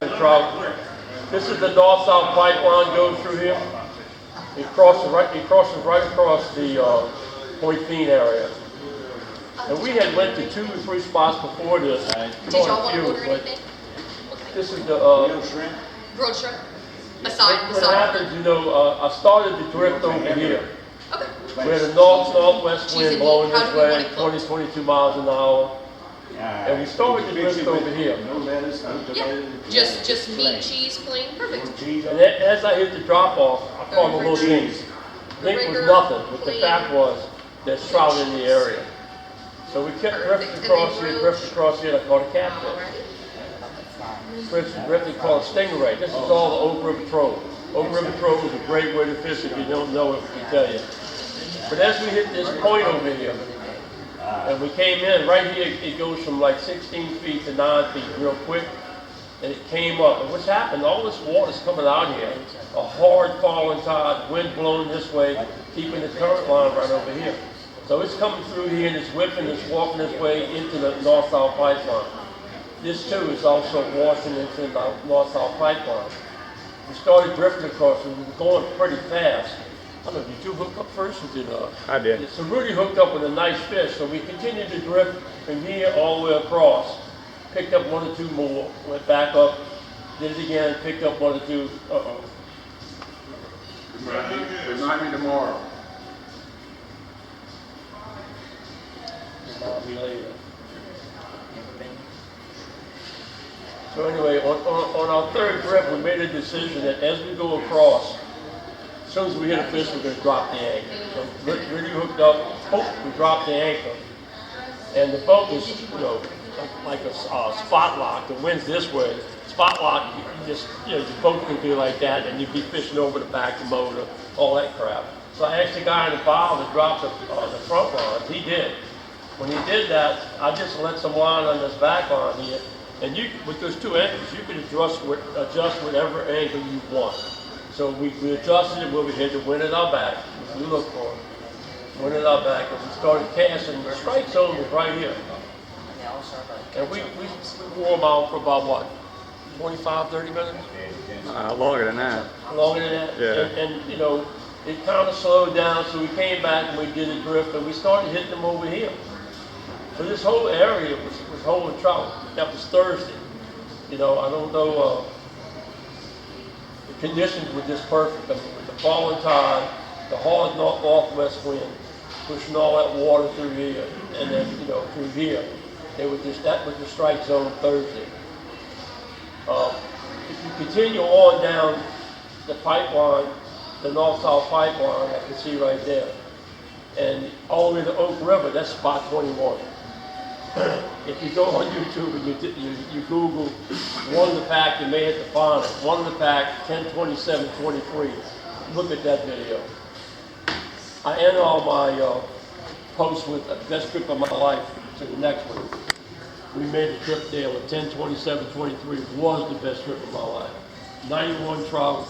trout. This is the north-south pipeline goes through here. It crosses right across the Point Fienne area. And we had went to 2 or 3 spots before this. Did y'all want to order anything? This is the Grilled shrimp? Aside. what happens, I started to drift over here. Okay. We had a northwest wind blowing How this do we want way, it cooked? 20, 22 miles an hour. And we started to drift over here. Yeah. Just meat, cheese, plain, perfect. And as I hit the drop off, I caught a little thing. Think was nothing, but the fact was there's trout in the area. So we kept drifting across here, I caught a catfish. Drifting called a stingray. This is all the Oak River Troll. Oak River Troll is a great way to fish if you don't know it, I can tell you. But as we hit this point over here, and we came in, right here, it goes from like 16 feet to 9 feet real quick, and it came up. And what's happened, all this water's coming out here, a hard falling tide, wind blowing this way, keeping the current line right over here. So it's coming through here and it's whipping, it's walking this way into the north-south pipeline. This too is also washing into the north-south pipeline. We started drifting across and we were going pretty fast. I don't know, did you hook up first or did I did. So Rudy hooked up with a nice fish, so we continued to drift from here all the way across. Picked up 1 or 2 more, went back up, did it again, picked up 1 or 2. Remind me tomorrow. Remind me later. So anyway, on our 3rd drift, we made a decision that as we go across, as soon as we hit a fish, we're going to drop the anchor. So Rudy hooked up, we dropped the anchor. And the boat was, like a spot lock. The wind's this way. Spot lock, your boat can be like that, and you'd be fishing over the back of the motor, all that crap. So I asked the guy in the bow to drop the front lines. He did. When he did that, I just let some line on this back line here. And with those 2 anchors, you can adjust whatever angle you want. So we adjusted it where we had the wind at our back, which we looked for. Wind at our back, and we started casting. The strike zone was right here. And we wore them out for about what, 25, 30 minutes? Longer than that. Longer than that? Yeah. And it kind of slowed down, so we came back and we did a drift, and we started hitting them over here. So this whole area was holding trout. That was Thursday. I don't know, the conditions were just perfect. I mean, with the falling tide, the hard northwest wind, pushing all that water through here, and then, through here. That was the strike zone Thursday. If you continue on down the pipeline, the north-south pipeline, I can see right there, and all the way to Oak River, that's spot 21. If you go on YouTube and you Google Oneofthepack, you may have to find it. Oneofthepack 102723. Look at that video. I end all my posts with the best trip of my life to the next one. We made a trip there with 102723 was the best trip of my life. 91 trout,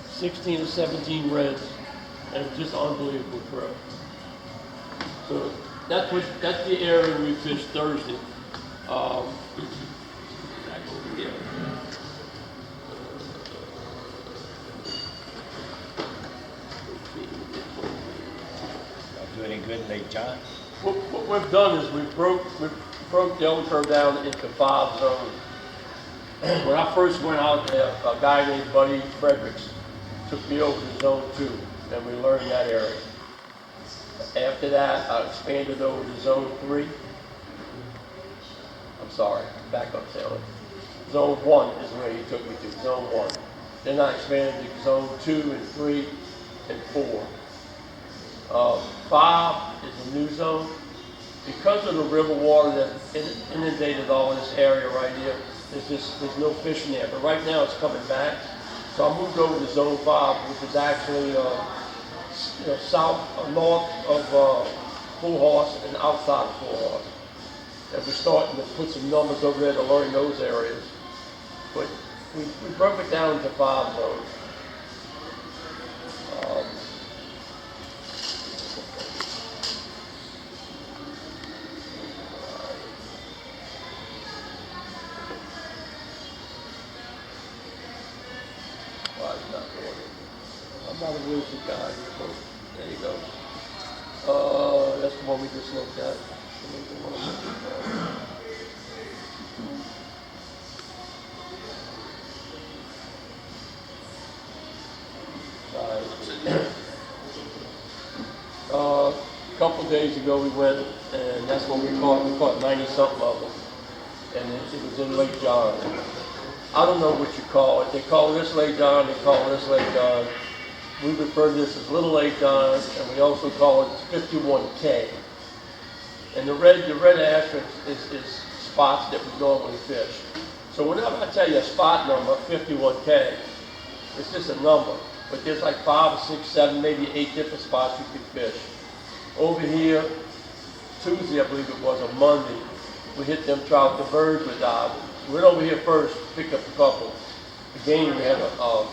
16 or 17 reds, and it was just an unbelievable trip. So that's the area we fished Thursday. Back over here. Do any good, Lake John? What we've done is we broke Delacroix down into 5 zones. When I first went out there, a guy named Buddy Fredericks took me over to zone 2, and we learned that area. After that, I expanded over to zone 3. I'm sorry, back up there. Zone 1 is where he took me to, zone 1. Then I expanded to zone 2 and 3 and 4. 5 is a new zone. Because of the river water that inundated all this area right here, there's no fish in there. But right now it's coming back. So I moved over to zone 5, which is actually north of Full Horse and outside of Full Horse. And we're starting to put some numbers over there to learn those areas. But we broke it down into 5 zones. where's the guy? There you go. That's the one we just looked at. A couple days ago we went, and that's when we caught 90-something of them. And it was in Lake John. I don't know what you call it. They call this Lake John, they call this Lake John. We refer to this as Little Lake John, and we also call it 51K. And the red asterisk is spots that we normally fish. So whenever I tell you a spot number, 51K, it's just a number. But there's like 5 or 6, 7, maybe 8 different spots you can fish. Over here, Tuesday I believe it was, or Monday, we hit them trout, the birds were diving. We went over here first, picked up a couple. Again, we had a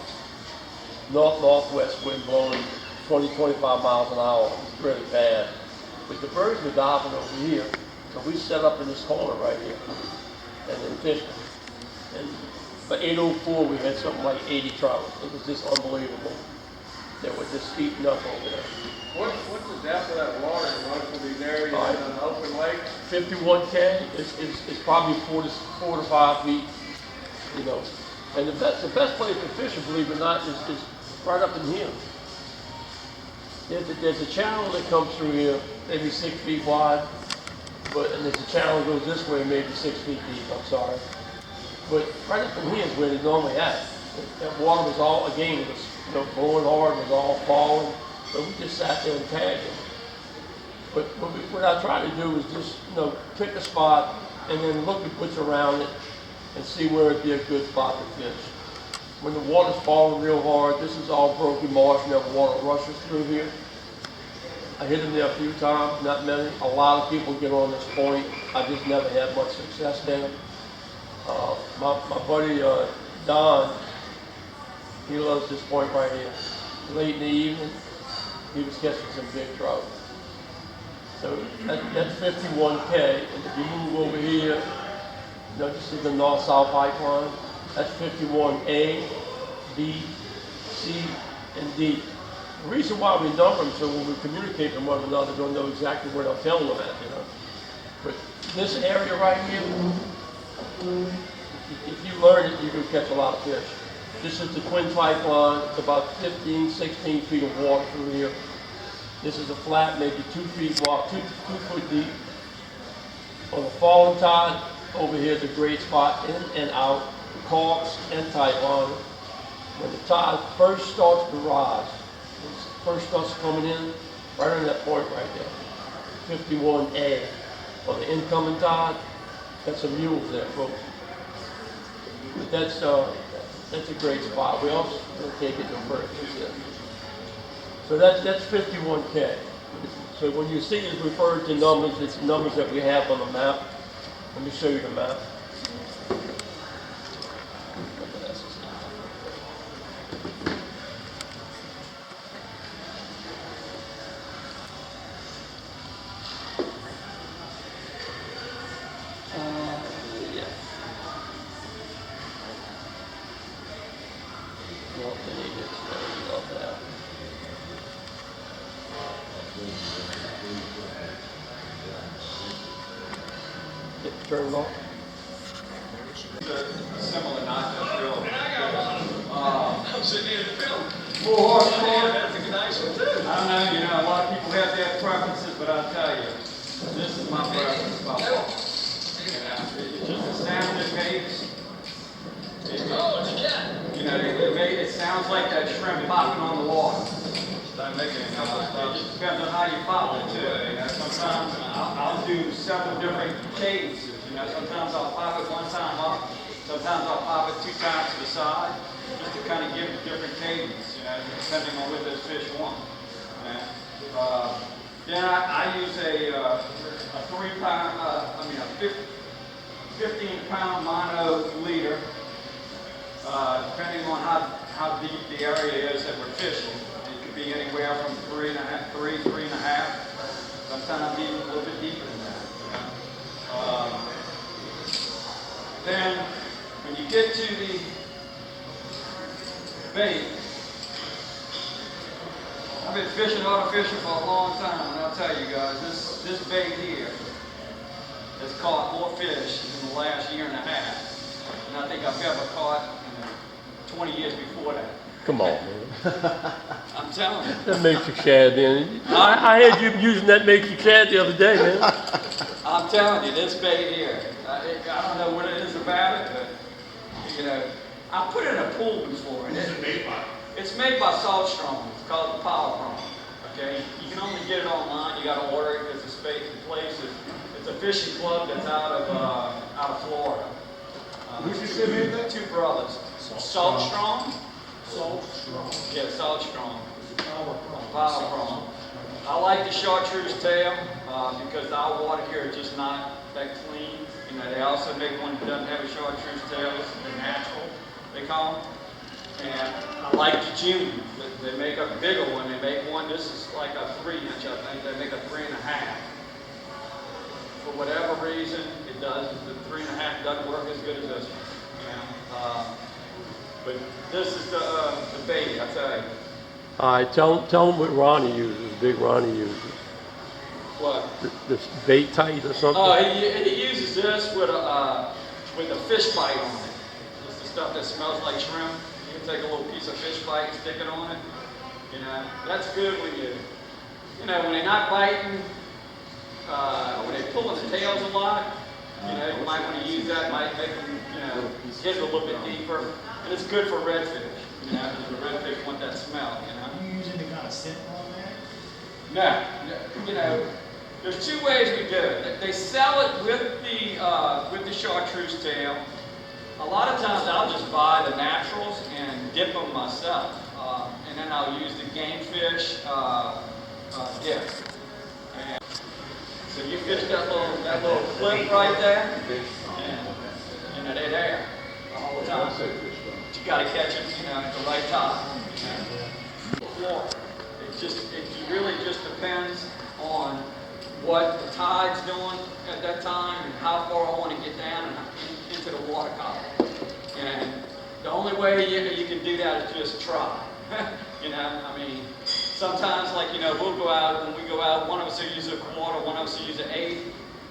north-northwest wind blowing 20-25 miles an hour. It was really bad. But the birds were diving over here, so we set up in this corner right here and then fished. And by 8:04 we had something like 80 trout. It was just unbelievable. They were just eating up over there. What's the depth of that water in most of these areas in an open lake? 51K is probably 4 to 5 feet, you know. And the best place to fish, believe it or not, is right up in here. There's a channel that comes through here, maybe 6 feet wide, and there's a channel that goes this way, maybe 6 feet deep, I'm sorry. But right up in here is where they normally at. That water was all, again, it was blowing hard, it was all falling, but we just sat there and tagged them. But what I try to do is just, pick a spot and then look at what's around it and see where it'd be a good spot to fish. When the water's falling real hard, this is all broken marsh, never water rushes through here. I hit them there a few times, not many. A lot of people get on this point. I just never had much success there. My buddy Don, he loves this point right here. Late in the evening, he was catching some big trout. So that's 51K, and if you move over here, this is the north-south pipeline. That's 51A, B, C, and D. The reason why we number them so when we communicate with one another, we'll know exactly where I'm telling them at, But this area right here, if you learn it, you can catch a lot of fish. This is the twin pipeline. It's about 15, 16 feet of water through here. This is a flat, maybe 2 feet wide, 2 foot deep. On the falling tide, over here is a great spot in and out, corks and tight line. When the tide first starts to rise, first starts coming in, right on that point right there, 51A. On the incoming tide, got some mules there, folks. But that's a great spot. We also take it to birds. So that's 51K. So when you see it referred to numbers, it's numbers that we have on the map. Let me show you the map. Turn it off. Similar, not just real. I'm sitting here in film. More hardcore. That's a nice one too. I know, a lot of people have their preferences, but I'll tell you, this is my preference. It's just a sound it makes. Oh, it's a cat. It sounds like that shrimp popping on the water. Start making it. It depends on how you pop it too. Sometimes I'll do several different cadences. Sometimes I'll pop it one time up. Sometimes I'll pop it 2 times to the side, just to kind of give it different cadence. Depending on what those fish want. Then I use a 15-pound mono leader. Depending on how deep the area is that we're fishing. It could be anywhere from 3.5, 3.5. Sometimes even a little bit deeper than that. Then, when you get to the bait, been fishing artificial for a long time, and I'll tell you guys, this bait here has caught more fish in the last year and a half than I think I've ever caught in the 20 years before that. Come on, man. I'm telling you. That makes you shad, then. I had you using that make you shad the other day, man. I'm telling you, this bait here, I don't know what it is about it, but, you know, I put it in a pool before. And it's made by Salt Strong. It's called the Power Prawn. Okay? You can only get it online. You got to order it because the place is, it's a fishing club that's out of Florida. Who's you say made that? Two brothers. Salt Strong? Salt Strong. Yeah, Salt Strong. Power Power Prawn. I like the chartreuse tail because our water here is just not that clean. You know, they also make one that doesn't have a chartreuse tail. It's the natural, they call them. And I like the junior. They make a bigger one. They make one, this is like a 3-inch, I think. They make a 3.5. For whatever reason, it does. The 3.5 doesn't work as good as this one. You know? But this is the bait, I tell you. All right, tell them what Ronnie uses, Big Ronnie uses. What? This bait tight or something? Oh, he uses this with a fish bite on it. It's the stuff that smells like shrimp. You can take a little piece of fish bite and stick it on it. You know, that's good when when they're not biting, when they're pulling the tails a lot. You know, you might want to use that. Might make them, get it a little bit deeper. And it's good for redfish. You know, because the redfish want that smell. You know. Are you using any kind of scent on that? No, you know, there's two ways we do it. They sell it with the chartreuse tail. A lot of times I'll just buy the naturals and dip them myself, and then I'll use the game fish dip. And so you fish that little clip right there, and they're there all the time. But you got to catch them, at the right time. It really just depends on what the tide's doing at that time and how far I want to get down and into the water column. And the only way you can do that is just try. I mean, sometimes we'll go out, when we go out, one of us will use a quarter, one of us will use an eighth,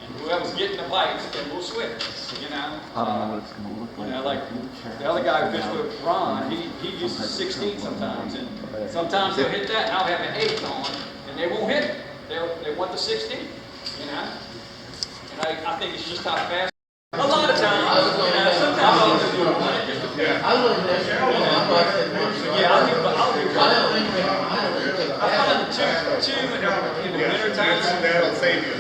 and whoever's getting the bites, then we'll switch. I don't know what it's going to look like. Like the other guy who fished with Ron, he uses 16 sometimes, and sometimes they'll hit that, and I'll have an 8 on, and they won't hit it. They want the 16, And I think it's just how fast. A lot of times, sometimes I'll just do it. I find two in the winter time. That'll save you.